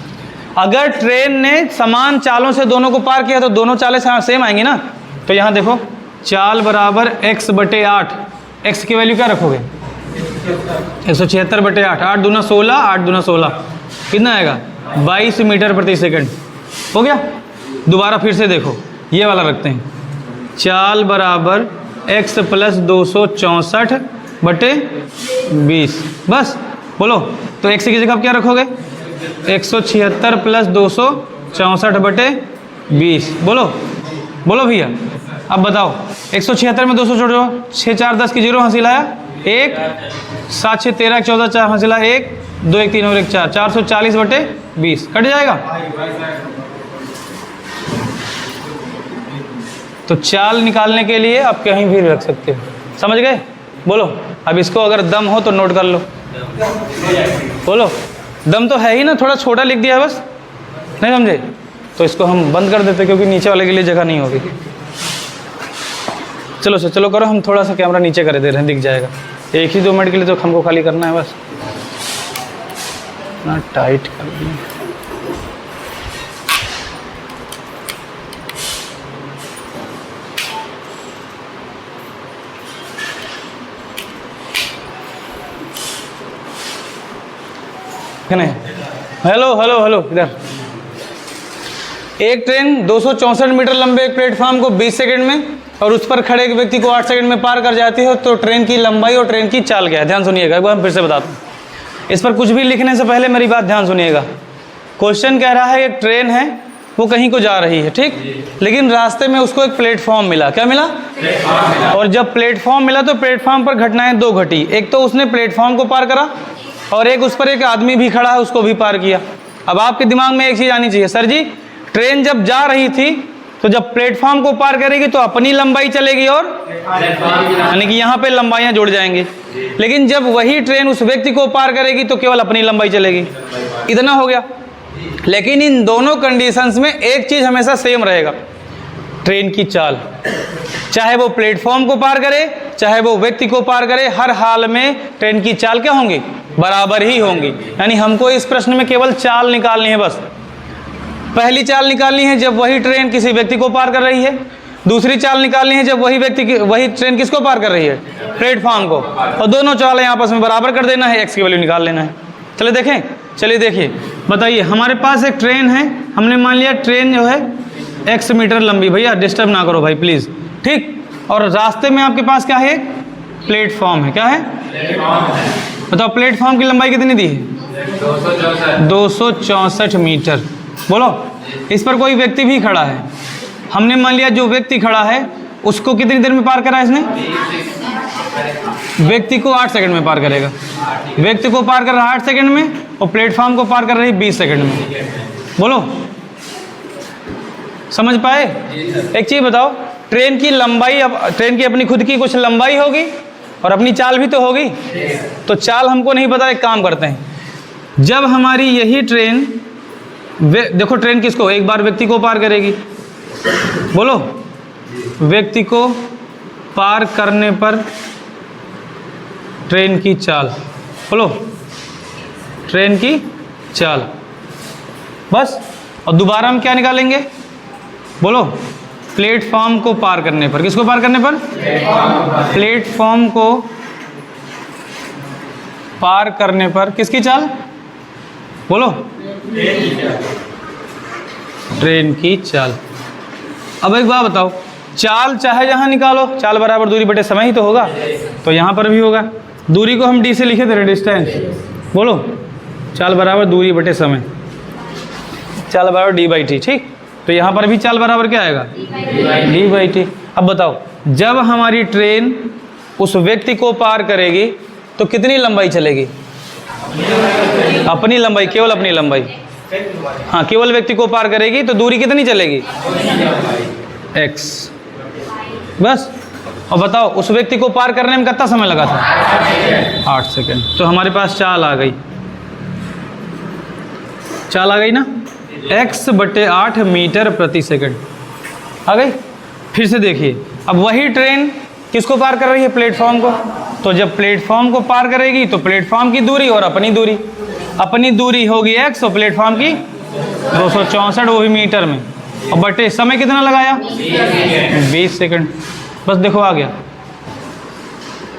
अगर ट्रेन ने समान चालों से दोनों को पार किया तो दोनों चालें सेम आएंगी ना। तो यहाँ देखो, चाल बराबर x बटे 8। x की वैल्यू क्या रखोगे? 176 बटे 8। 8 दूना 16, 8 दूना 16 कितना आएगा? 22 मीटर प्रति सेकंड। हो गया? दोबारा फिर से देखो, ये वाला रखते हैं। चाल बराबर x प्लस 264 बटे 20। बस। बोलो, तो x की जगह क्या रखोगे? 176 प्लस 264 बटे 20। बोलो, बोलो भैया। अब बताओ, 176 में 200 जोड़ो, 6 4 10 की 0 हंसी लाया 1, 7 6 13 14 4 हंसी लाया 1, 2 1 3 और 1 4, 440 बटे 20 कट जाएगा। तो चाल निकालने के लिए आप कहीं भी रख सकते हो। समझ गए? बोलो। अब इसको अगर दम हो तो नोट कर लो। बोलो। दम तो है ही ना, थोड़ा छोटा लिख दिया है बस, नहीं समझे? तो इसको हम बंद कर देते क्योंकि नीचे वाले के लिए जगह नहीं होगी। चलो सर, चलो करो, हम थोड़ा सा कैमरा नीचे कर दे रहे हैं, दिख जाएगा। 1 ही 2 मिनट के लिए तो हमको खाली करना है बस। इतना टाइट कर दिया। हेलो हेलो हेलो, इधर। एक ट्रेन 264 मीटर लंबे एक प्लेटफॉर्म को 20 सेकंड में और उस पर खड़े एक व्यक्ति को 8 सेकंड में पार कर जाती है, तो ट्रेन की लंबाई और ट्रेन की चाल क्या है? ध्यान सुनिएगा, एक बार फिर से बताता हूँ। इस पर कुछ भी लिखने से पहले मेरी बात ध्यान सुनिएगा। क्वेश्चन कह रहा है एक ट्रेन है, वो कहीं को जा रही है, ठीक, लेकिन रास्ते में उसको एक प्लेटफॉर्म मिला। क्या मिला? और जब प्लेटफॉर्म मिला तो प्लेटफॉर्म पर घटनाएं 2 घटी। एक तो उसने प्लेटफॉर्म को पार करा और एक उस पर एक आदमी भी खड़ा है, उसको भी पार किया। अब आपके दिमाग में एक चीज़ आनी चाहिए, सर जी ट्रेन जब जा रही थी तो जब प्लेटफॉर्म को पार करेगी तो अपनी लंबाई चलेगी और यानी कि यहाँ पे लंबाइयाँ जुड़ जाएंगी, लेकिन जब वही ट्रेन उस व्यक्ति को पार करेगी तो केवल अपनी लंबाई चलेगी। इतना हो गया। लेकिन इन दोनों कंडीशंस में एक चीज़ हमेशा सेम रहेगा, ट्रेन की चाल। चाहे वो प्लेटफॉर्म को पार करे, चाहे वो व्यक्ति को पार करे, हर हाल में ट्रेन की चाल क्या होंगी? बराबर ही होंगी। यानी हमको इस प्रश्न में केवल चाल निकालनी है बस। पहली चाल निकालनी है जब वही ट्रेन किसी व्यक्ति को पार कर रही है, दूसरी चाल निकालनी है जब वही ट्रेन किसको पार कर रही है? प्लेटफॉर्म को। और दोनों चालें आपस में बराबर कर देना है, एक्स की वैल्यू निकाल लेना है। चलिए देखें, चलिए देखिए, बताइए। हमारे पास एक ट्रेन है, हमने मान लिया ट्रेन जो है x मीटर लंबी, भैया डिस्टर्ब ना करो भाई प्लीज़, ठीक। और रास्ते में आपके पास क्या है? एक प्लेटफॉर्म है। क्या है? बताओ प्लेटफॉर्म की लंबाई कितनी दी है? 264 मीटर। बोलो। इस पर कोई व्यक्ति भी खड़ा है, हमने मान लिया जो व्यक्ति खड़ा है उसको कितनी देर में पार करा इसने? व्यक्ति को 8 सेकंड में पार करेगा। व्यक्ति को पार कर रहा 8 सेकंड में और प्लेटफॉर्म को पार कर रही 20 सेकंड में। बोलो, समझ पाए? एक चीज़ बताओ, ट्रेन की लंबाई, अब ट्रेन की अपनी खुद की कुछ लंबाई होगी और अपनी चाल भी तो होगी। तो चाल हमको नहीं पता, एक काम करते हैं, जब हमारी यही ट्रेन देखो ट्रेन किसको? एक बार व्यक्ति को पार करेगी। बोलो। व्यक्ति को पार करने पर ट्रेन की चाल। बोलो। ट्रेन की चाल बस। और दोबारा हम क्या निकालेंगे? बोलो। प्लेटफॉर्म को पार करने पर। किसको पार करने पर? प्लेटफॉर्म को पार करने पर किसकी चाल? बोलो। ट्रेन की चाल। अब एक बात बताओ, चाल चाहे जहां निकालो, चाल बराबर दूरी बटे समय ही तो होगा, तो यहां पर भी होगा। दूरी को हम डी से लिखे थे, डिस्टेंस। बोलो। चाल बराबर दूरी बटे समय, चाल बराबर डी बाई टी, ठीक। तो यहाँ पर भी चाल बराबर क्या आएगा? D by T. अब बताओ, जब हमारी ट्रेन उस व्यक्ति को पार करेगी तो कितनी लंबाई चलेगी? अपनी लंबाई, केवल अपनी लंबाई। हाँ, केवल व्यक्ति को पार करेगी तो दूरी कितनी चलेगी? x। बस। और बताओ उस व्यक्ति को पार करने में कितना समय लगा था? 8 सेकंड। तो हमारे पास चाल आ गई। चाल आ गई ना? x बटे 8 मीटर प्रति सेकंड आ गई। फिर से देखिए, अब वही ट्रेन किसको पार कर रही है? प्लेटफॉर्म को। तो जब प्लेटफॉर्म को पार करेगी तो प्लेटफॉर्म की दूरी और अपनी दूरी, अपनी दूरी होगी x और प्लेटफॉर्म की 264, वो भी मीटर में। और बटे समय कितना लगाया? 20 सेकंड। बस देखो आ गया,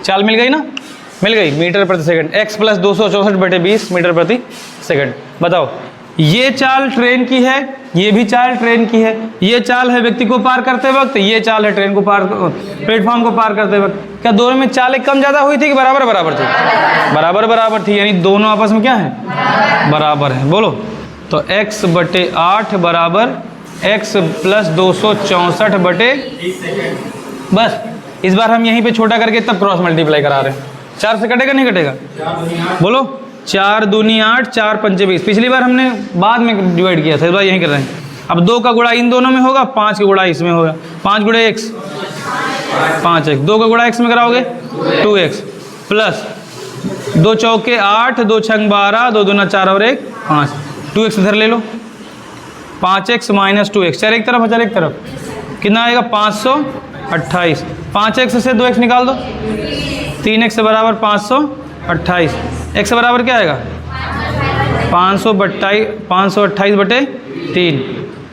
चाल मिल गई ना? मिल गई, मीटर प्रति सेकंड। x प्लस 264 बटे 20 मीटर प्रति सेकंड। बताओ, ये चाल ट्रेन की है, ये भी चाल ट्रेन की है। ये चाल है व्यक्ति को पार करते वक्त, ये चाल है ट्रेन को पार, प्लेटफॉर्म को पार करते वक्त। क्या दोनों में चालें कम ज़्यादा हुई थी कि बराबर बराबर थी? बराबर बराबर थी, यानी दोनों आपस में क्या है? बराबर है। बोलो। तो x बटे 8 बराबर x प्लस 264 बटे, बस इस बार हम यहीं पे छोटा करके तब क्रॉस मल्टीप्लाई करा रहे हैं। 4 से कटेगा नहीं कटेगा? बोलो। 4 दूनी 8, 4 पंचे 20। पिछली बार हमने बाद में डिवाइड किया था, इस बार यहीं कर रहे हैं। अब 2 का गुणा इन दोनों में होगा, 5 का गुणा इसमें होगा। 5 गुणे x 5x, 2 का गुणा x में कराओगे 2x प्लस 2 चौके 8, 2 छंग 12, 2 दूना 4 और 1 5, 2x इधर ले लो, 5x माइनस 2x, चल एक तरफ है, चल एक तरफ, कितना आएगा 528, 5x से 2x निकाल दो, 3x बराबर 528, x बराबर क्या आएगा 528 बटे 3,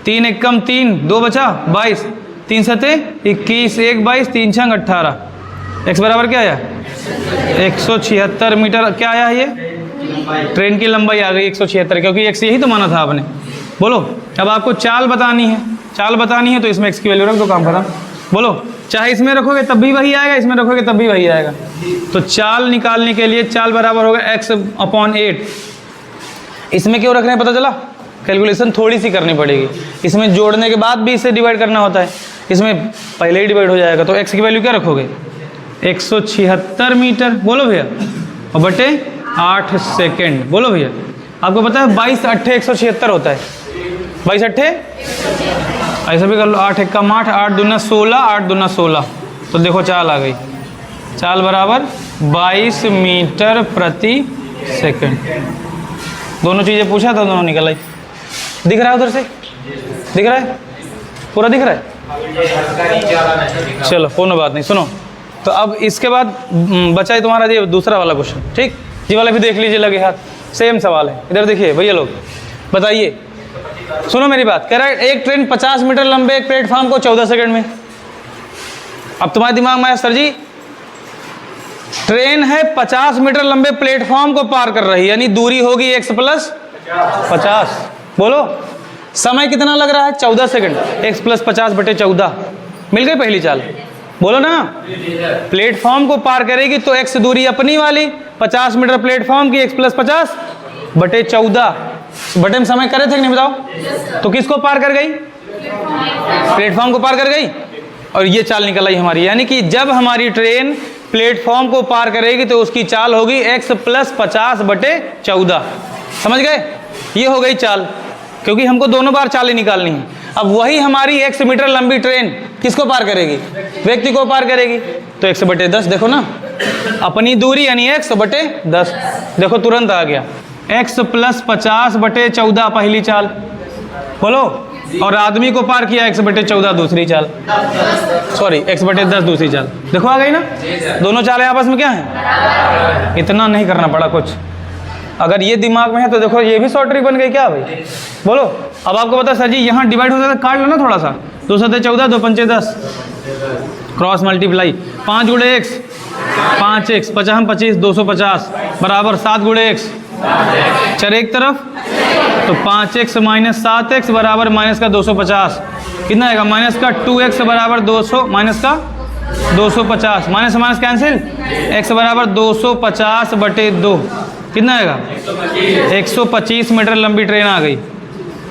3 एकम 3, 2 बचा 22, 3 सते 21, 1 22, 3 छंग 18, x बराबर क्या आया 176 मीटर। क्या आया है ये ट्रेन की लंबाई आ गई 176, क्योंकि x यही तो माना था आपने। बोलो अब आपको चाल बतानी है, चाल बतानी है तो इसमें x की वैल्यू रख दो, काम खत्म। बोलो चाहे इसमें रखोगे तब भी वही आएगा, इसमें रखोगे तब भी वही आएगा। तो चाल निकालने के लिए चाल बराबर होगा x/8। इसमें क्यों रख रहे हैं पता चला, कैलकुलेशन थोड़ी सी करनी पड़ेगी, इसमें जोड़ने के बाद भी इसे डिवाइड करना होता है, इसमें पहले ही डिवाइड हो जाएगा। तो x की वैल्यू क्या रखोगे 176 मीटर, बोलो भैया, और बटे 8 सेकेंड। बोलो भैया, आपको पता है 22 8 176 होता है, 22 8 ऐसा भी कर लो, 8 एकम 8, 8 दूना 16, 8 दूना 16, तो देखो चाल आ गई, चाल बराबर 22 मीटर प्रति सेकंड। दोनों चीज़ें पूछा था, दोनों निकल आई। दिख रहा है उधर से, दिख रहा है, पूरा दिख रहा है, चलो कोई बात नहीं। सुनो तो अब इसके बाद बचा है तुम्हारा ये दूसरा वाला क्वेश्चन, ठीक, ये वाला भी देख लीजिए, लगे हाथ, सेम सवाल है। इधर देखिए भैया लोग, बताइए, सुनो मेरी बात। कह रहा है एक ट्रेन 50 मीटर लंबे एक प्लेटफॉर्म को 14 सेकंड में। अब तुम्हारे दिमाग में आया सर जी ट्रेन है 50 मीटर लंबे प्लेटफॉर्म को पार कर रही है, यानी दूरी होगी x + 50। बोलो समय कितना लग रहा है 14 सेकंड, x + 50 बटे 14, मिल गई पहली चाल। बोलो ना, प्लेटफॉर्म को पार करेगी तो x दूरी अपनी वाली 50 मीटर प्लेटफॉर्म की, x + 50 बटे 14, बटे में समय करे थे कि नहीं बताओ। तो किसको पार कर गई, प्लेटफॉर्म को पार कर गई, और ये चाल निकल आई हमारी। यानी कि जब हमारी ट्रेन प्लेटफॉर्म को पार करेगी तो उसकी चाल होगी x + 50 बटे 14। समझ गए, ये हो गई चाल, क्योंकि हमको दोनों बार चालें निकालनी है। अब वही हमारी x मीटर लंबी ट्रेन किसको पार करेगी, व्यक्ति को पार करेगी, तो x बटे 10, देखो ना अपनी दूरी यानी x बटे 10, देखो तुरंत आ गया x + 50 बटे 14 पहली चाल। बोलो, और आदमी को पार किया x बटे 14 दूसरी चाल, सॉरी x बटे 10 दूसरी चाल। देखो आ गई ना, दोनों चालें आपस में क्या है, इतना नहीं करना पड़ा कुछ। अगर ये दिमाग में है तो देखो ये भी शॉर्ट ट्रिक बन गई क्या भाई। बोलो अब आपको पता सर जी यहाँ डिवाइड होता है, काट लो ना थोड़ा सा, 2 × 14, 2 × 5 = 10, क्रॉस मल्टीप्लाई, 5 गुणे x 5x, 50 25, 250 बराबर 7 गुणे x, चल एक तरफ, तो 5x माइनस 7x बराबर माइनस का 250, कितना आएगा माइनस का 2x बराबर 200, माइनस का 250, माइनस माइनस कैंसिल, x बराबर 250 बटे 2, कितना आएगा 125 मीटर लंबी ट्रेन आ गई,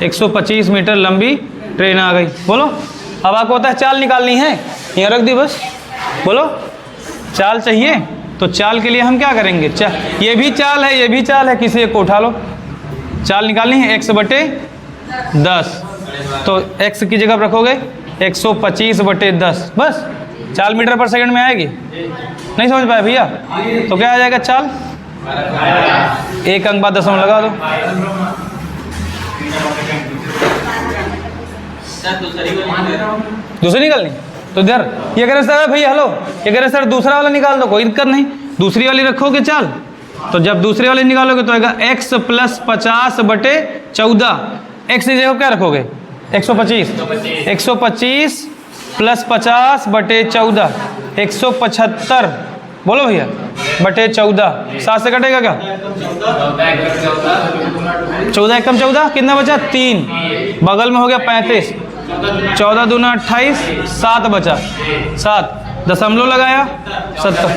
125 मीटर लंबी ट्रेन आ गई। बोलो अब आपको पता है चाल निकालनी है, यहाँ रख दी बस। बोलो चाल चाहिए, तो चाल के लिए हम क्या करेंगे, ये भी चाल है, ये भी चाल है, किसी एक को उठा लो। चाल निकालनी है x बटे 10, तो x की जगह रखोगे 125 बटे 10, बस चाल मीटर पर सेकंड में आएगी। नहीं समझ पाए भैया, तो क्या आ जाएगा चाल, एक अंक बाद दशमलव लगा दो। दूसरी निकालनी, तो इधर ये कह रहे सर भैया हेलो, ये कह रहे सर दूसरा वाला निकाल दो, कोई दिक्कत नहीं, दूसरी वाली रखोगे चाल, तो जब दूसरे वाले निकालोगे तो आएगा x + 50 बटे 14, x की जगह क्या रखोगे 125, 125 + 50 बटे 14, 175, बोलो भैया बटे 14, 7 से कटेगा क्या, 14 एकम 14, कितना बचा 3, बगल में हो गया 35, 14 दूना 28, 7 बचा, 7 दशमलव लगाया 70।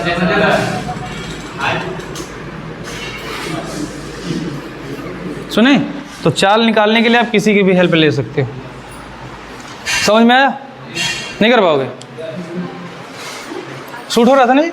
सुने, तो चाल निकालने के लिए आप किसी की भी हेल्प ले सकते हो। समझ में आया, नहीं कर पाओगे, शूट हो रहा था नहीं।